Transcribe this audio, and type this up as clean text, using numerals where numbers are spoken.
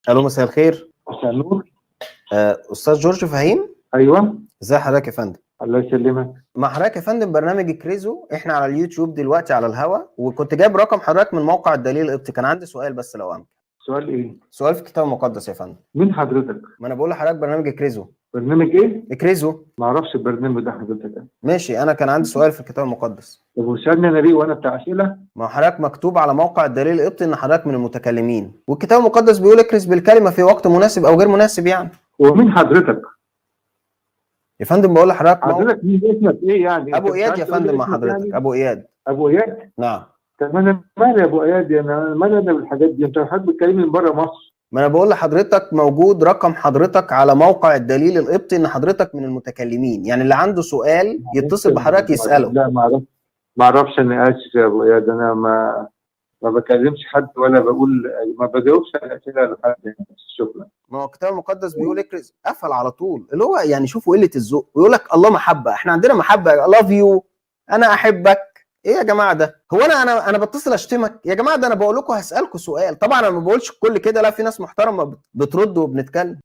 الو، مساء الخير. مساء النور. استاذ جورج فهيم. ايوه، ازي حضرتك يا فندم؟ الله يسلمك. مع حضرتك يا فندم برنامج كريزو، احنا على اليوتيوب دلوقتي على الهوا، وكنت جايب رقم حضرتك من موقع الدليل القبطي. كان عندي سؤال بس لو امكن. سؤال ايه؟ سؤال في الكتاب المقدس يا فندم. مين حضرتك؟ ما انا بقول لحضرتك برنامج كريزو. برنامج ايه؟ كريزو. ما اعرفش البرنامج ده حضرتك. ماشي، انا كان عندي سؤال في الكتاب المقدس. طب وسالني انا ليه وانا بتاع اسئله؟ ما هو حضرتك مكتوب على موقع الدليل القبطي ان حضرتك من المتكلمين، والكتاب المقدس بيقول اكرز بالكلمه في وقت مناسب او غير مناسب يعني. ومين حضرتك؟ يا فندم بقول لحضرتك حضرتك مين اسمك ايه يعني؟ ابو أنت مش اياد عايز يا تقول لي فندم، مع اسمك حضرتك يعني؟ ابو اياد. ابو اياد؟ نعم. طب انا مالي يا ابو اياد؟ انا مالي انا بالحاجات دي؟ انت حضرتك بتكلمني من بره مصر. ما انا بقول لحضرتك موجود رقم حضرتك على موقع الدليل القبطي ان حضرتك من المتكلمين، يعني اللي عنده سؤال يتصل بحضرتك يسأله. لا ما اعرفش. انا اسف يا ابو اياد، انا ما بكلمش حد ولا بقول، ما بجاوبش على اسئله لحد يعني. شكرا. ما هو الكتاب المقدس بيقول اكرز، قفل على طول، اللي هو يعني شوفوا قله الذوق، ويقول لك الله محبه، احنا عندنا محبه، لاف يو، انا احبك. ايه يا جماعه ده؟ هو انا بتصل اشتمك يا جماعه؟ ده انا بقول لكم هسالكم سؤال، طبعا انا ما بقولش كل كده، لا، في ناس محترمه بترد وبنتكلم.